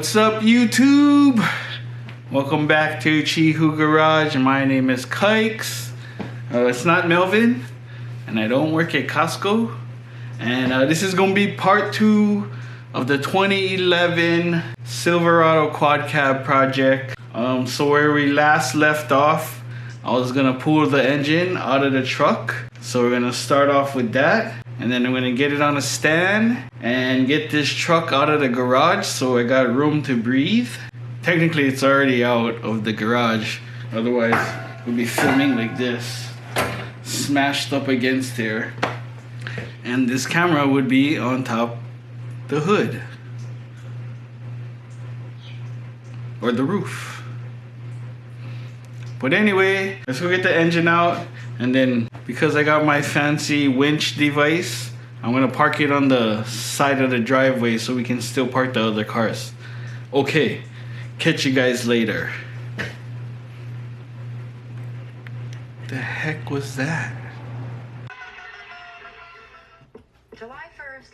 What's up, YouTube? Welcome back to CheeHoo Garage. My name is Kikes. It's not Melvin, and I don't work at Costco. And this is gonna be part 2 of the 2011 Silverado quad cab project. So where we last left off, I was gonna pull the engine out of the truck. So we're gonna start off with that. And then I'm gonna get it on a stand and get this truck out of the garage so I got room to breathe. Technically it's already out of the garage, otherwise we'll be filming like this, smashed up against there. And this camera would be on top the hood or the roof. But anyway, let's go get the engine out, and then because I got my fancy winch device, I'm gonna park it on the side of the driveway so we can still park the other cars. Okay, catch you guys later. The heck was that? July 1st.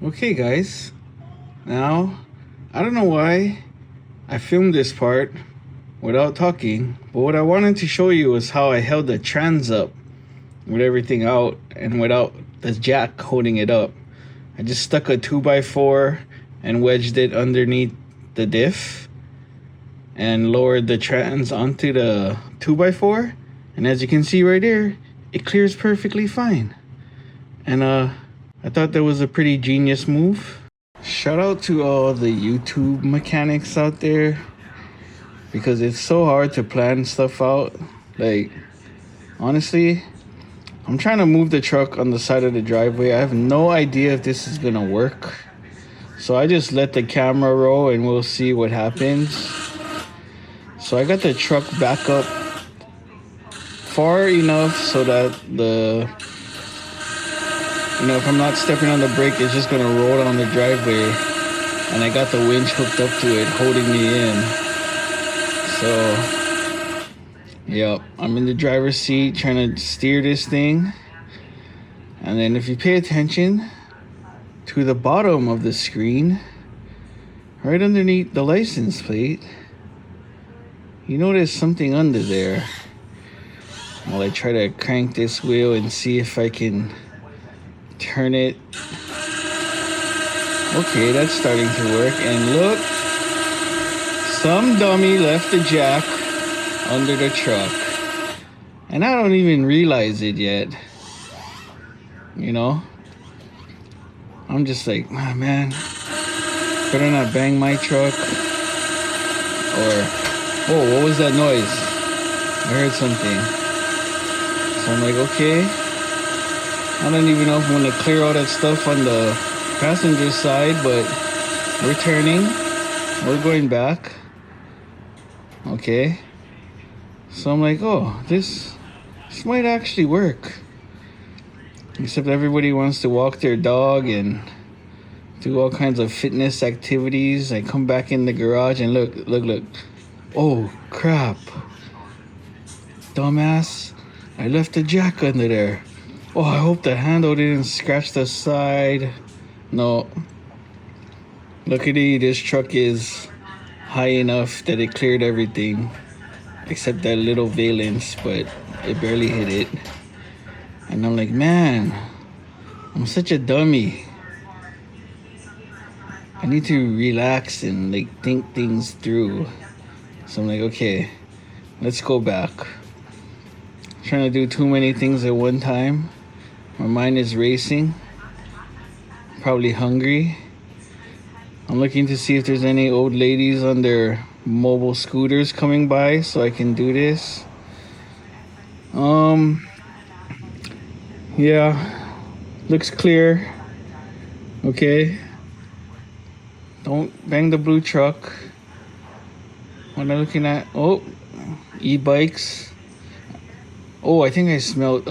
Okay guys, now I don't know why I filmed this part without talking, but what I wanted to show you is how I held the trans up with everything out and without the jack holding it up. I just stuck a 2x4 and wedged it underneath the diff and lowered the trans onto the 2x4, and as you can see right there, it clears perfectly fine. And I thought that was a pretty genius move. Shout out to all the YouTube mechanics out there, because it's so hard to plan stuff out. Like, honestly, I'm trying to move the truck on the side of the driveway. I have no idea if this is gonna work. So I just let the camera roll and we'll see what happens. So I got the truck back up far enough so that if I'm not stepping on the brake, it's just gonna roll down the driveway. And I got the winch hooked up to it, holding me in. So, yep, I'm in the driver's seat trying to steer this thing. And then if you pay attention to the bottom of the screen, right underneath the license plate, you notice something under there. while I try to crank this wheel and see if I can turn it. Okay, that's starting to work. And look, some dummy left the jack under the truck. And I don't even realize it yet. You know? I'm just like, oh, man, better not bang my truck. Or, oh, what was that noise? I heard something. So I'm like, okay. I don't even know if I'm gonna clear all that stuff on the passenger side, but we're turning. We're going back. Okay. So I'm like, oh, this might actually work. Except everybody wants to walk their dog and do all kinds of fitness activities. I come back in the garage and look. Oh, crap. Dumbass. I left the jack under there. Oh, I hope the handle didn't scratch the side. No. Luckily, this truck is high enough that it cleared everything. Except that little valence, but it barely hit it. And I'm like, man, I'm such a dummy. I need to relax and like think things through. So I'm like, okay, let's go back. Trying to do too many things at one time. My mind is racing. Probably hungry. I'm looking to see if there's any old ladies on their mobile scooters coming by so I can do this. Yeah, looks clear. Okay. Don't bang the blue truck. What am I looking at? Oh, e-bikes. Oh, I think I smelled,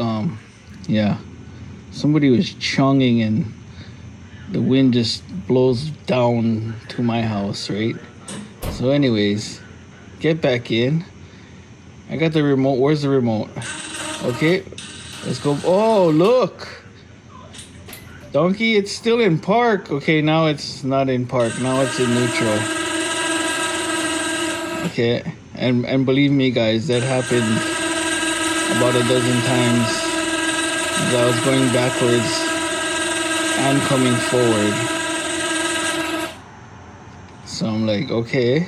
yeah. Somebody was chunging and the wind just blows down to my house, right? So anyways, get back in. I got the remote. Where's the remote? Okay, let's go. Oh, look. Donkey, it's still in park. Okay, now it's not in park. Now it's in neutral. Okay, and believe me, guys, that happened about a dozen times as I was going backwards and coming forward. So I'm like, okay,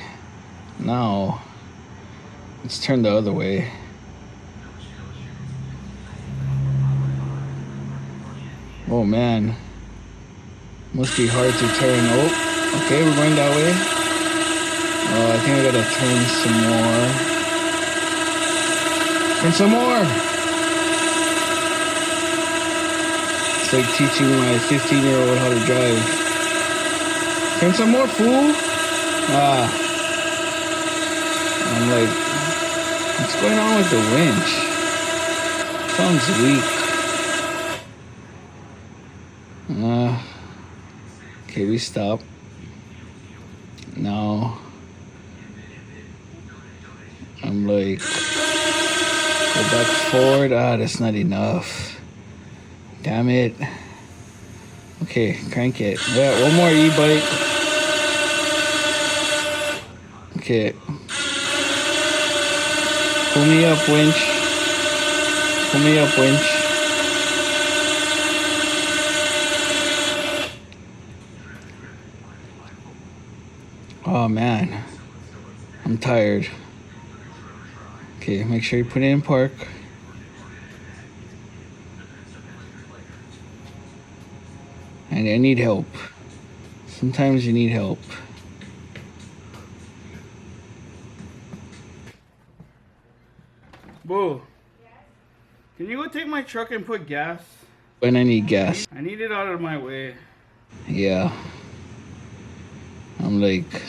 now let's turn the other way. Oh man, must be hard to turn. Oh, okay, we're going that way. Oh, I think I gotta turn some more. Turn some more! It's like teaching my 15-year-old how to drive. Turn some more, fool! Ah. I'm like, what's going on with the winch? Sounds weak. Okay, we stop. Now, I'm like, go back forward. Ah, that's not enough. Damn it. Okay, crank it. Yeah, one more e-bike. Okay. Pull me up, winch. Pull me up, winch. Oh man, I'm tired. Okay, make sure you put it in park. And I need help. Sometimes you need help. Boo, can you go take my truck and put gas? When I need gas. I need it out of my way. Yeah. I'm like,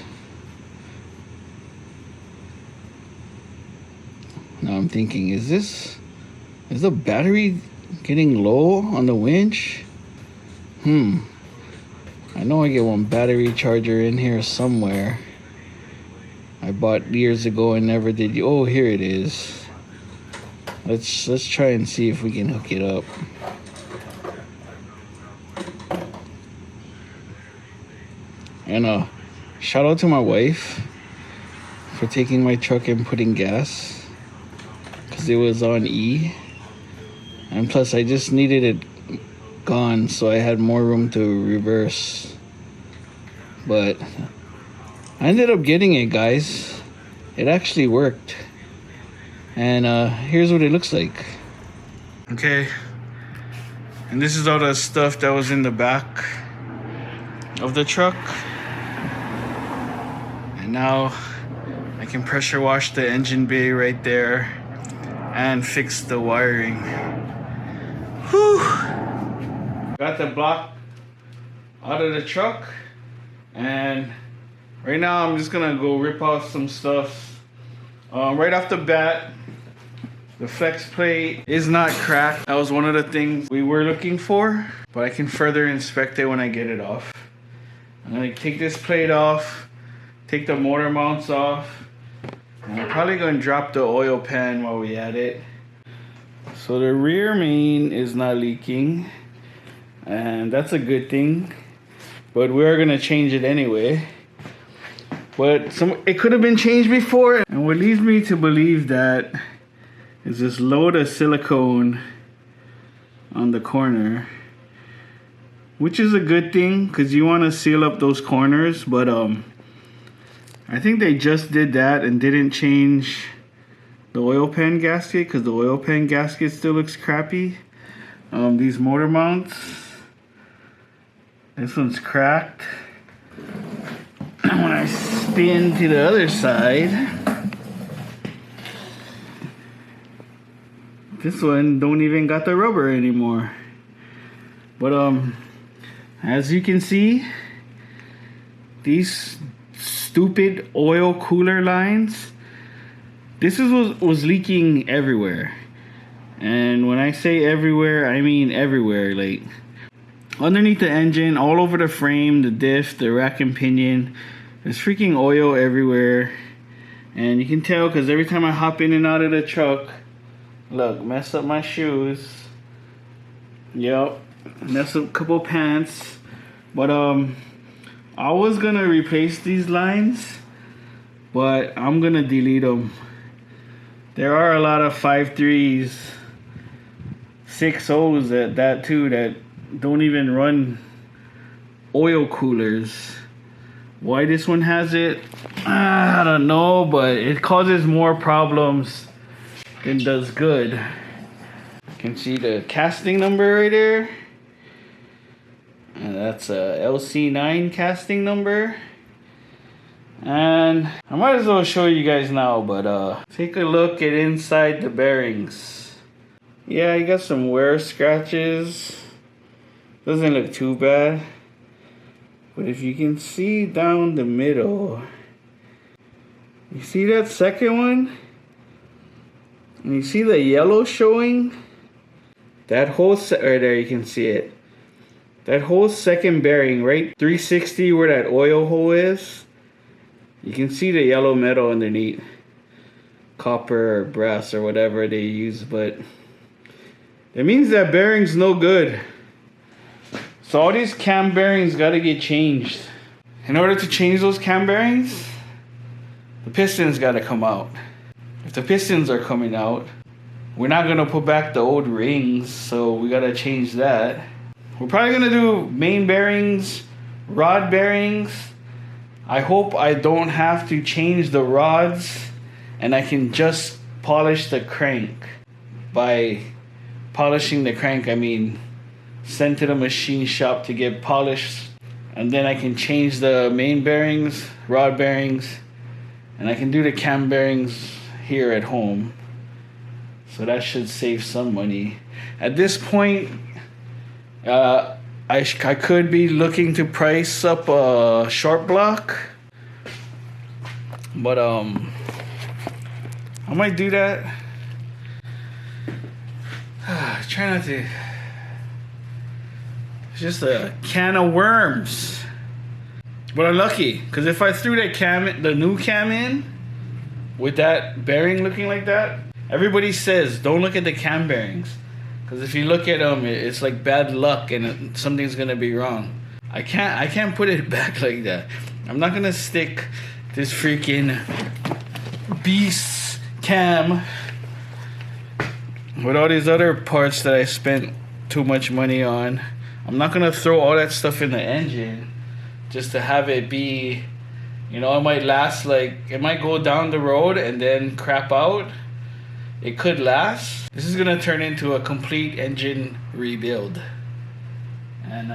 now I'm thinking, is the battery getting low on the winch? I know I get one battery charger in here somewhere. I bought years ago and never did. Oh, here it is. Let's try and see if we can hook it up. And shout out to my wife for taking my truck and putting gas. because it was on E, and plus I just needed it gone so I had more room to reverse. But I ended up getting it, guys. It actually worked, and here's what it looks like. Okay, and this is all the stuff that was in the back of the truck, and now I can pressure wash the engine bay right there and fix the wiring. Whew. Got the block out of the truck, and right now I'm just gonna go rip off some stuff. Right off the bat, the flex plate is not cracked. That was one of the things we were looking for, but I can further inspect it when I get it off. I'm gonna take this plate off, take the motor mounts off, and I'm probably gonna drop the oil pan while we at it. So the rear main is not leaking, and that's a good thing, but we're gonna change it anyway. But it could have been changed before, and what leads me to believe that is this load of silicone on the corner, which is a good thing because you want to seal up those corners. But I think they just did that and didn't change the oil pan gasket because the oil pan gasket still looks crappy. These motor mounts, this one's cracked. And when I spin to the other side, this one don't even got the rubber anymore. But as you can see, these stupid oil cooler lines, this was leaking everywhere. And when I say everywhere, I mean everywhere. Like underneath the engine, all over the frame, the diff, the rack and pinion, there's freaking oil everywhere. And you can tell because every time I hop in and out of the truck, look, mess up my shoes. Yep, mess up a couple pants. But I was gonna replace these lines, but I'm gonna delete them. There are a lot of 5.3s, 6.0s at that too that don't even run oil coolers. Why this one has it, I don't know, but it causes more problems than does good. You can see the casting number right there, and that's a LC9 casting number. And I might as well show you guys now, but take a look at inside the bearings. Yeah, you got some wear scratches. Doesn't look too bad, but if you can see down the middle, you see that second one? And you see the yellow showing? That whole right there, you can see it. That whole second bearing, right 360 where that oil hole is, you can see the yellow metal underneath. Copper or brass or whatever they use, but it means that bearing's no good. So all these cam bearings gotta get changed. In order to change those cam bearings, the pistons gotta come out. If the pistons are coming out, we're not gonna put back the old rings, so we gotta change that. We're probably gonna do main bearings, rod bearings. I hope I don't have to change the rods and I can just polish the crank. By polishing the crank, I mean send to the machine shop to get polished, and then I can change the main bearings, rod bearings, and I can do the cam bearings here at home. So that should save some money. At this point, I could be looking to price up a short block, but I might do that. Try not to. It's just a can of worms. But I'm lucky, because if I threw that cam, the new cam in, with that bearing looking like that, everybody says don't look at the cam bearings, because if you look at them, it's like bad luck and something's gonna be wrong. I can't put it back like that. I'm not gonna stick this freaking beast cam with all these other parts that I spent too much money on, I'm not gonna throw all that stuff in the engine just to have it be, you know, it might last, like, it might go down the road and then crap out. It could last. This is gonna turn into a complete engine rebuild. And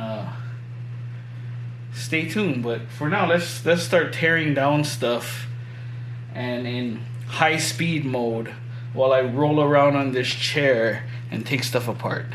stay tuned. But for now, let's start tearing down stuff and in high speed mode while I roll around on this chair and take stuff apart.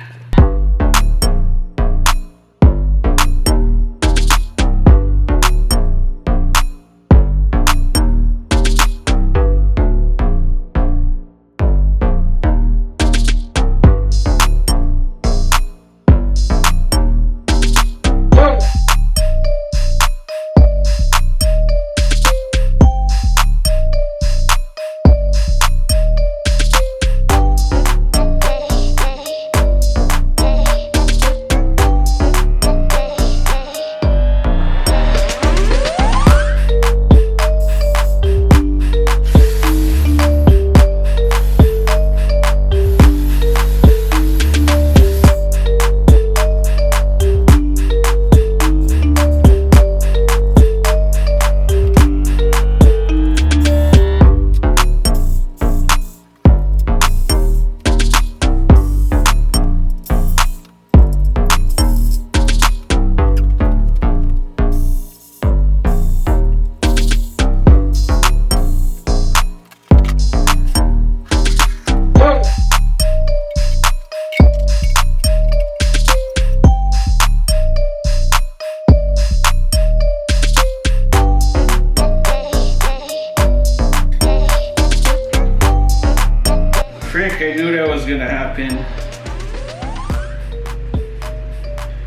Frick, I knew that was gonna happen.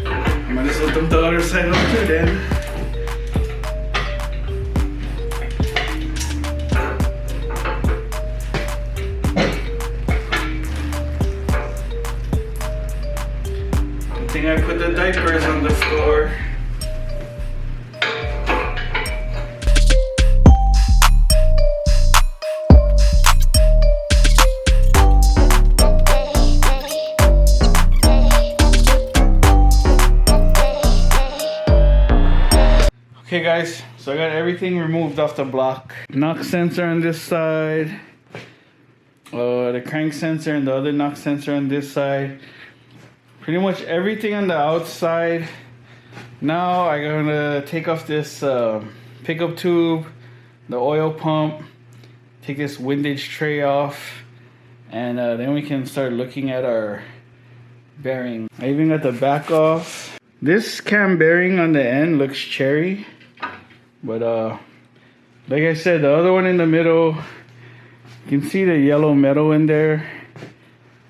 I might as well dump the other side up too then. Good thing I put the diapers on the floor. Okay guys, so I got everything removed off the block. Knock sensor on this side, the crank sensor and the other knock sensor on this side. Pretty much everything on the outside. Now I'm gonna take off this pickup tube, the oil pump, take this windage tray off, and then we can start looking at our bearing. I even got the back off. This cam bearing on the end looks cherry. But like I said, the other one in the middle, you can see the yellow metal in there.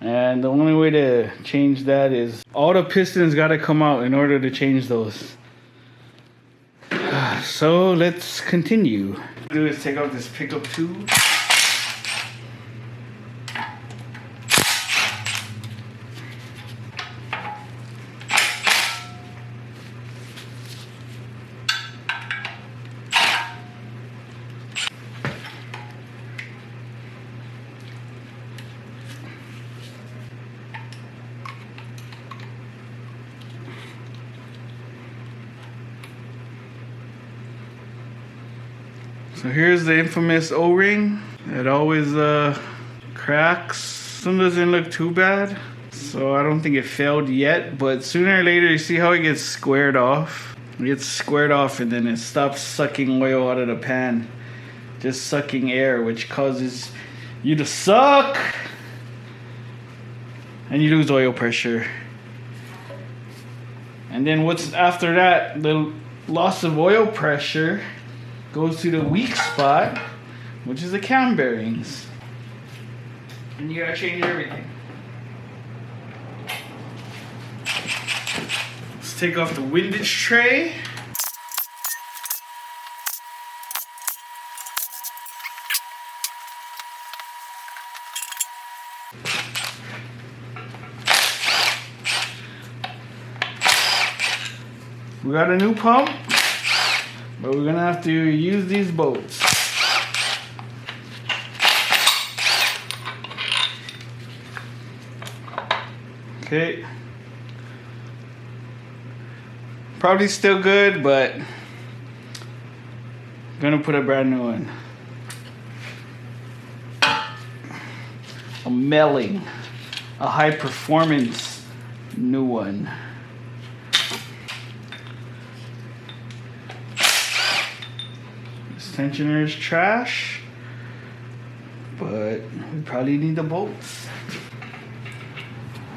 And the only way to change that is all the pistons got to come out in order to change those. So let's continue. What I'm gonna do is take out this pickup tube. So here's the infamous O-ring. It always cracks. Some doesn't look too bad, so I don't think it failed yet, but sooner or later you see how it gets squared off. It gets squared off and then it stops sucking oil out of the pan. Just sucking air, which causes you to suck and you lose oil pressure. And then what's after that, the loss of oil pressure goes to the weak spot, which is the cam bearings. And you gotta change everything. Let's take off the windage tray. We got a new pump, but we're gonna have to use these bolts. Okay. Probably still good, but gonna put a brand new one. A melling, a high performance new one. This tensioner is trash, but we probably need the bolts.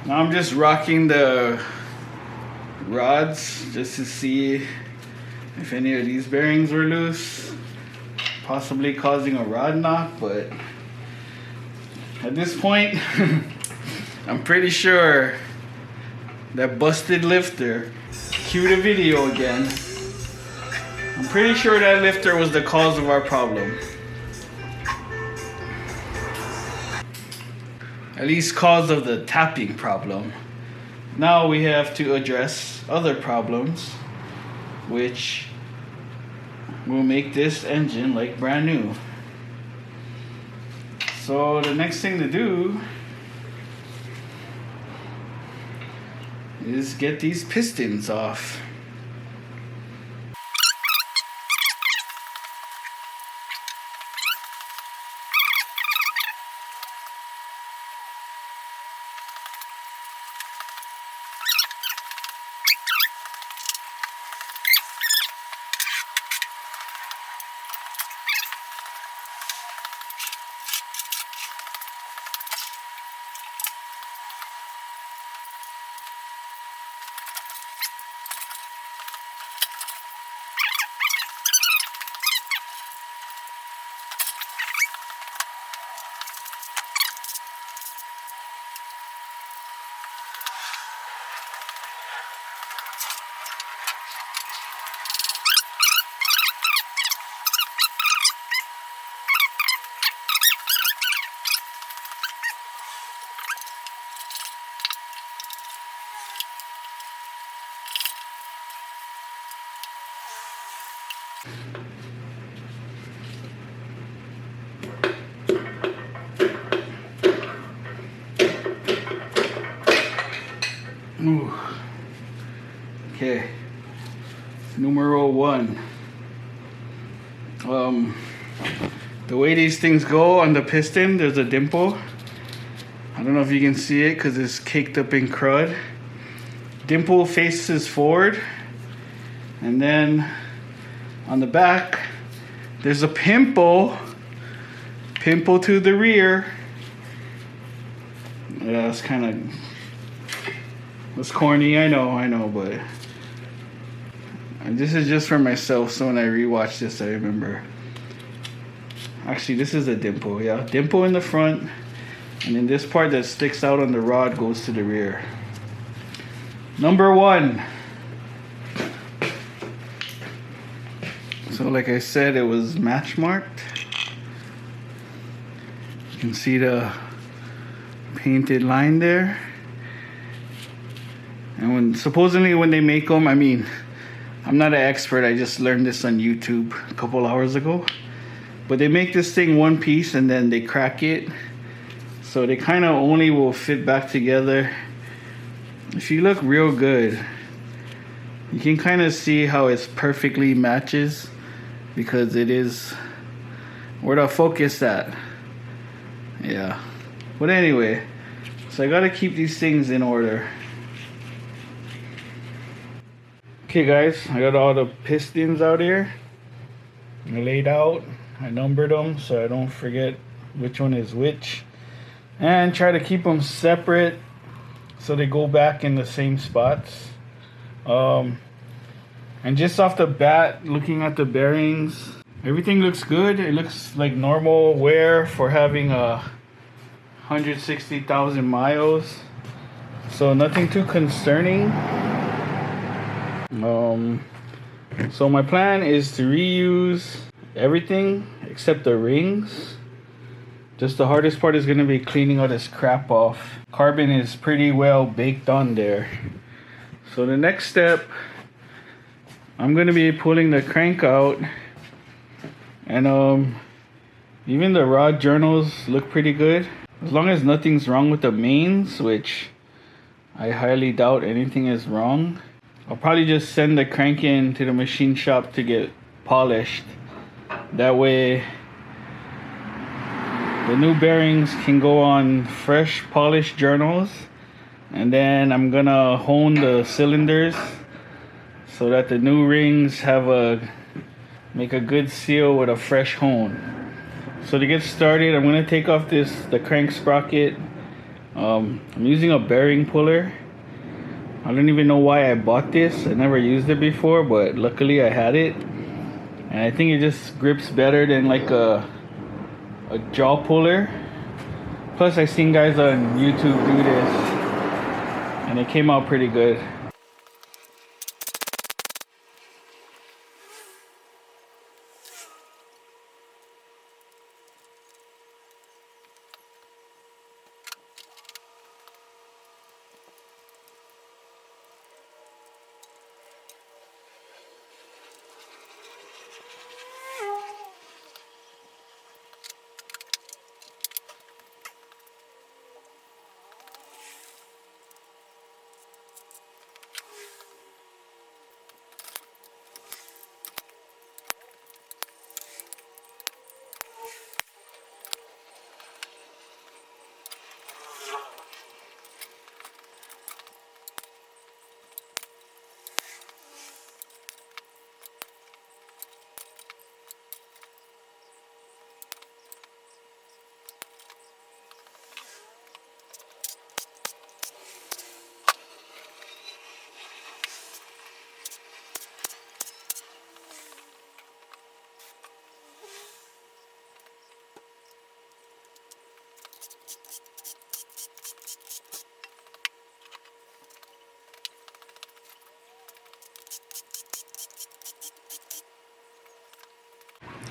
Now I'm just rocking the rods just to see if any of these bearings were loose, possibly causing a rod knock, but at this point I'm pretty sure that busted lifter, cue the video again, I'm pretty sure that lifter was the cause of our problem. At least cause of the tapping problem. Now we have to address other problems, which will make this engine like brand new. So the next thing to do is get these pistons off. Ooh. Okay, numero one. The way these things go on the piston, there's a dimple. I don't know if you can see it because it's caked up in crud. Dimple faces forward, and then on the back there's a pimple to the rear. Yeah, it's kind of, it's corny, I know, but this is just for myself, so when I rewatch this I remember. Actually, this is a dimple, yeah, dimple in the front, and then this part that sticks out on the rod goes to the rear. Number one. So like I said, it was match marked. You can see the painted line there. And supposedly when they make them, I mean, I'm not an expert, I just learned this on YouTube a couple hours ago. But they make this thing one piece and then they crack it. So they kind of only will fit back together. If you look real good, you can kind of see how it's perfectly matches, because it is where the focus at. Yeah. But anyway, so I gotta keep these things in order. Okay guys, I got all the pistons out here. I laid out, I numbered them so I don't forget which one is which. And try to keep them separate so they go back in the same spots. And just off the bat, looking at the bearings, everything looks good. It looks like normal wear for having 160,000 miles. So nothing too concerning. So my plan is to reuse everything except the rings. Just the hardest part is going to be cleaning all this crap off. Carbon is pretty well baked on there. So the next step, I'm going to be pulling the crank out. And even the rod journals look pretty good. As long as nothing's wrong with the mains, which I highly doubt anything is wrong. I'll probably just send the crank in to the machine shop to get polished. That way the new bearings can go on fresh polished journals, and then I'm gonna hone the cylinders so that the new rings make a good seal with a fresh hone. So to get started, I'm gonna take off the crank sprocket. I'm using a bearing puller. I don't even know why I bought this. I never used it before, but luckily I had it, and I think it just grips better than like a jaw puller. Plus I seen guys on YouTube do this and it came out pretty good.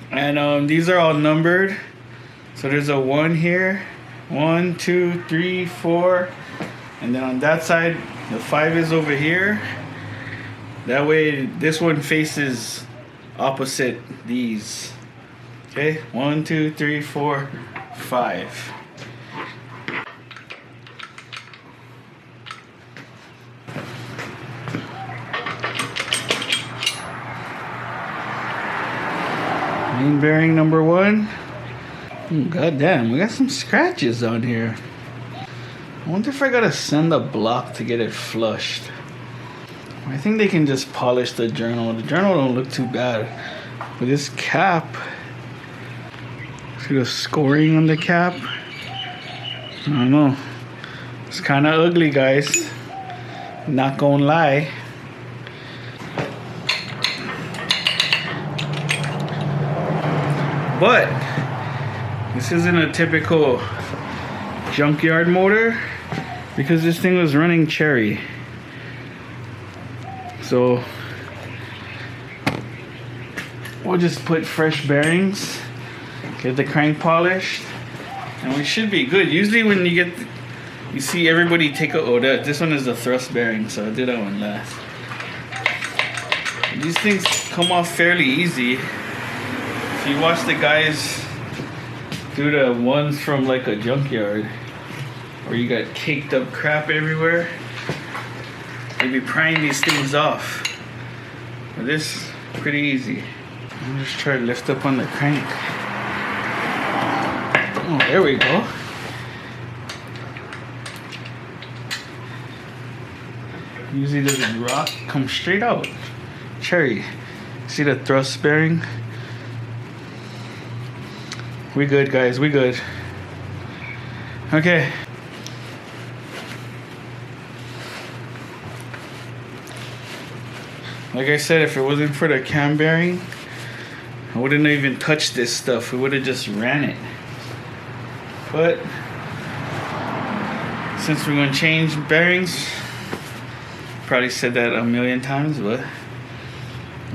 And these are all numbered. So there's a 1 here, 1, 2, 3, 4, and then on that side the 5 is over here. That way this one faces opposite these. Okay, 1, 2, 3, 4, 5. Main bearing number 1. God damn, we got some scratches on here. I wonder if I gotta send a block to get it flushed. I think they can just polish the journal. The journal don't look too bad. But this cap, see the scoring on the cap? I don't know. It's kind of ugly, guys. Not gonna lie. But this isn't a typical junkyard motor because this thing was running cherry. So we'll just put fresh bearings, get the crank polished, and we should be good. Usually when you see everybody take this one is the thrust bearing, so I did that one last. These things come off fairly easy. If you watch the guys do the ones from like a junkyard where you got caked up crap everywhere, they be prying these things off. But this pretty easy. I'll just try to lift up on the crank. Oh, there we go. Usually doesn't rock, come straight out. Cherry. See the thrust bearing? We good, guys, we good. Okay. Like I said, if it wasn't for the cam bearing, I wouldn't have even touched this stuff. We would have just ran it. But since we're gonna change bearings, probably said that a million times, but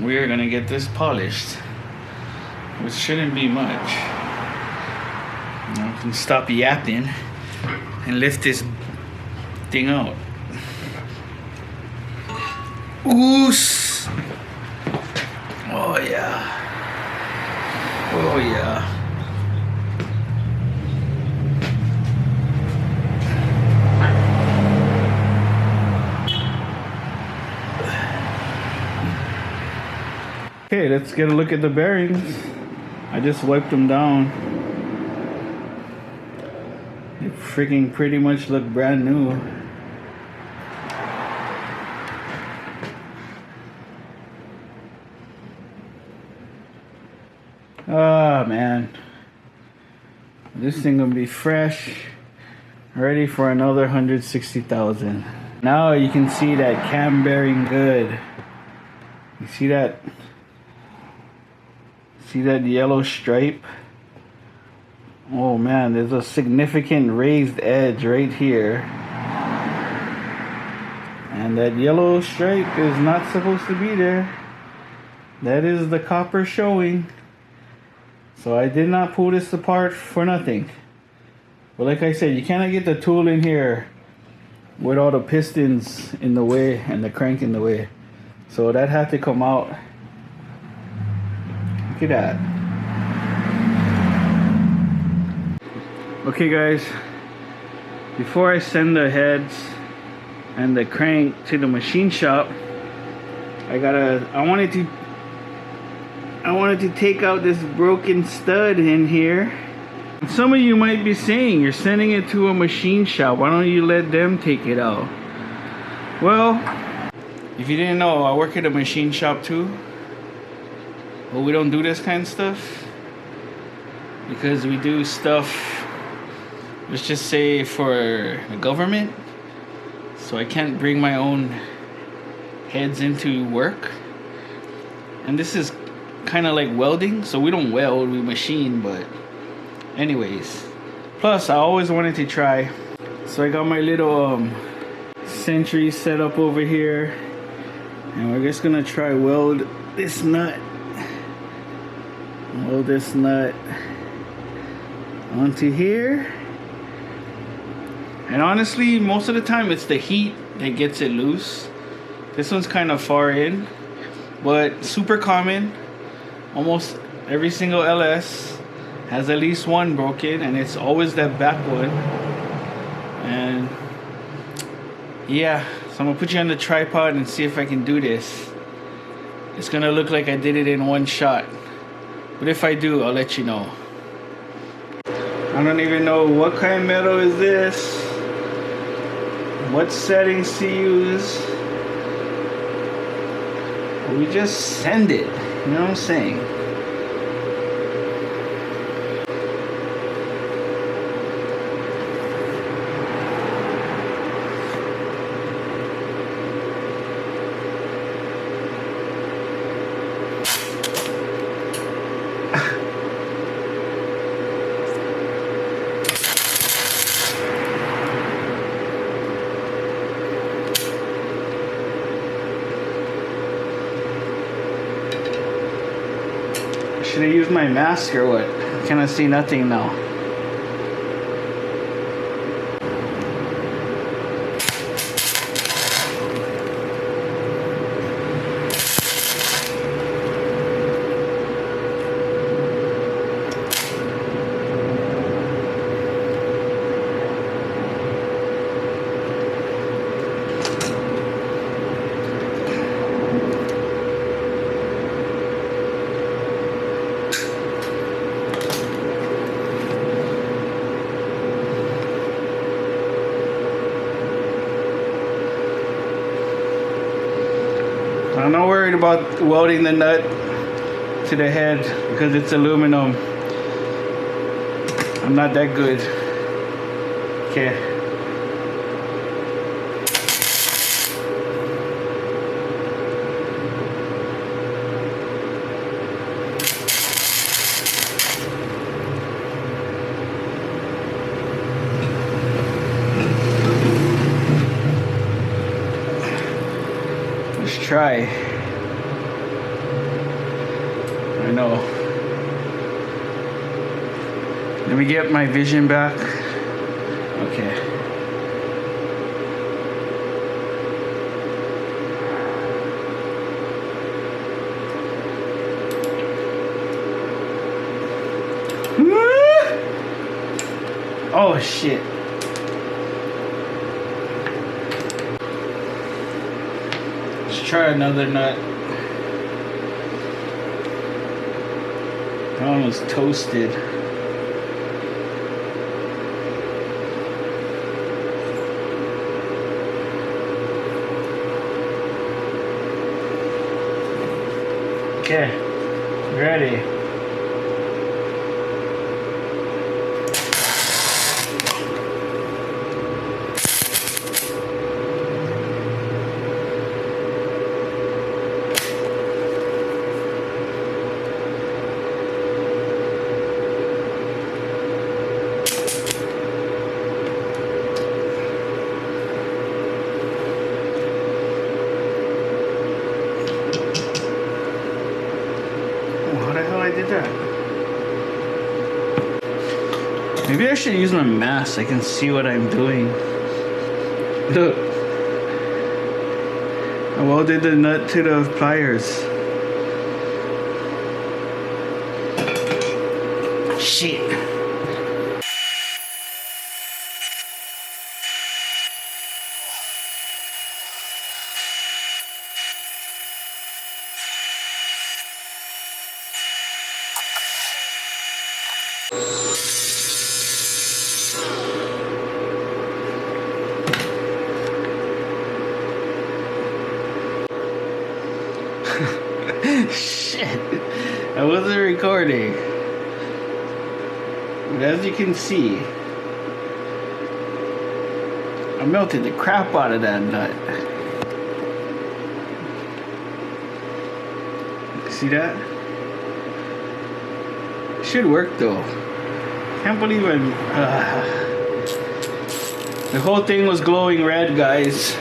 we are gonna get this polished, which shouldn't be much. Now I can stop yapping and lift this thing out. Oos! Oh yeah. Oh yeah. Okay, let's get a look at the bearings. I just wiped them down. They freaking pretty much look brand new. Oh man, this thing gonna be fresh, ready for another 160,000. Now you can see that cam bearing good. You see that? See that yellow stripe? Oh man, there's a significant raised edge right here. And that yellow stripe is not supposed to be there. That is the copper showing. So I did not pull this apart for nothing. But like I said, you cannot get the tool in here with all the pistons in the way and the crank in the way. So that had to come out. Look at that. Okay guys, before I send the heads and the crank to the machine shop, I wanted to take out this broken stud in here. And some of you might be saying, you're sending it to a machine shop, why don't you let them take it out? Well, if you didn't know, I work at a machine shop too. But we don't do this kind of stuff because we do stuff, let's just say, for the government. So I can't bring my own heads into work. And this is kind of like welding, so we don't weld, we machine. But anyways, plus I always wanted to try, so I got my little Sentry set up over here, and we're just gonna try weld this nut onto here. And honestly, most of the time it's the heat that gets it loose. This one's kind of far in, but super common. Almost every single LS has at least one broken, and it's always that back one. And yeah, so I'm gonna put you on the tripod and see if I can do this. It's gonna look like I did it in one shot, but if I do, I'll let you know. I don't even know what kind of metal is this, what settings to use. We just send it, you know what I'm saying? Should I use my mask or what? Can I see nothing now? I'm not worried about welding the nut to the head because it's aluminum. I'm not that good. Okay. Let's try. I know. Let me get my vision back. Okay. Oh shit. Let's try another nut. Almost toasted. Okay, ready. Maybe I should use my mask. I can see what I'm doing. Look. I welded the nut to the pliers. Shit. Shit, I wasn't recording. But as you can see, I melted the crap out of that nut. See that? Should work though. Can't believe I'm. The whole thing was glowing red, guys.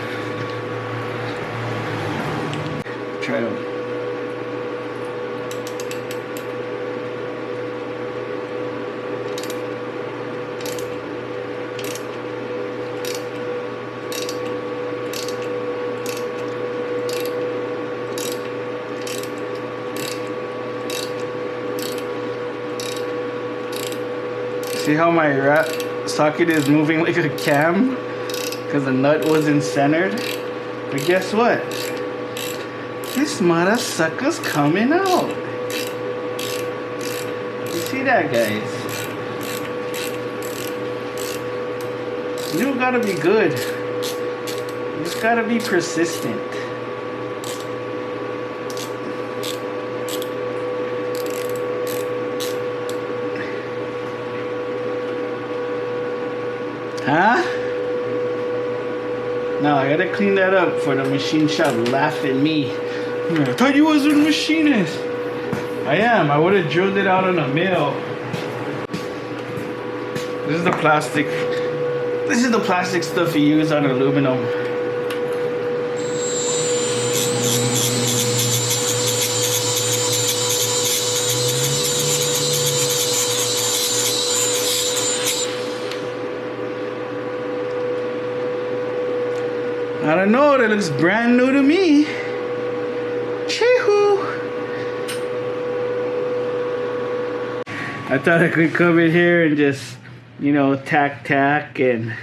Try to. See how my socket is moving like a cam? Because the nut wasn't centered. But guess what? This mother sucker's coming out. You see that, guys? You gotta be good. You just gotta be persistent. Huh? No, I gotta clean that up for the machine shop laugh at me. I thought you was a machinist. I am. I would have drilled it out on a mill. This is the plastic. This is the plastic stuff you use on aluminum. I don't know, that looks brand new to me. CheeHoo! I thought I could come in here and just, you know, tack and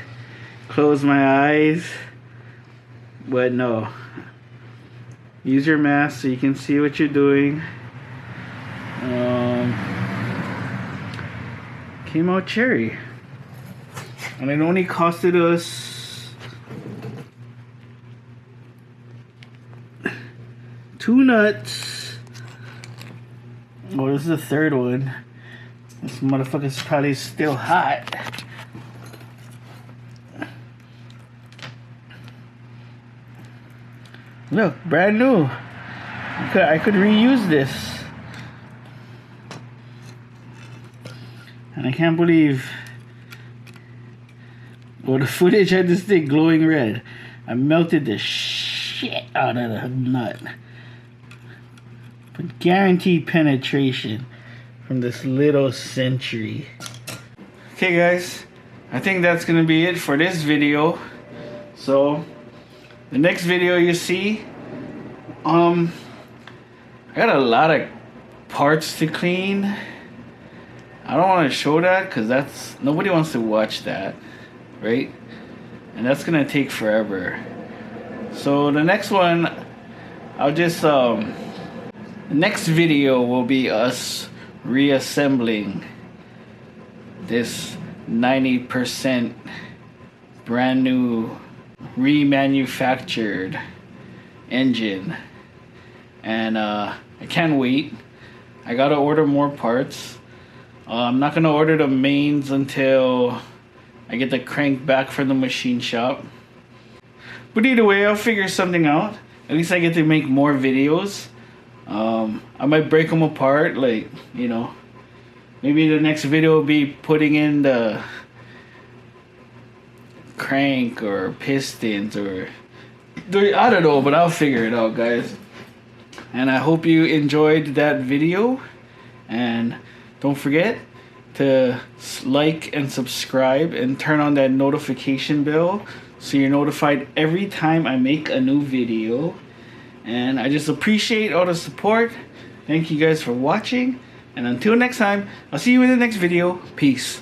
close my eyes. But no. Use your mask so you can see what you're doing. Came out cherry. And it only costed us two nuts. Oh, this is the third one. This motherfucker's probably still hot. Look, brand new. I could reuse this. And I can't believe. Well, the footage had this thing glowing red. I melted the shit out of the nut. But guaranteed penetration from this little Century. Okay guys, I think that's gonna be it for this video. So the next video you see, I got a lot of parts to clean. I don't want to show that because that's nobody wants to watch that, right? And that's gonna take forever. So the next one, I'll just the next video will be us reassembling this 90% brand new remanufactured engine, and I can't wait. I gotta order more parts. I'm not gonna order the mains until I get the crank back from the machine shop, but either way I'll figure something out. At least I get to make more videos. I might break them apart, like, you know, maybe the next video will be putting in the crank or pistons, or I don't know, but I'll figure it out, guys. And I hope you enjoyed that video, and don't forget to like and subscribe and turn on that notification bell so you're notified every time I make a new video. And I just appreciate all the support. Thank you guys for watching, and until next time, I'll see you in the next video. Peace.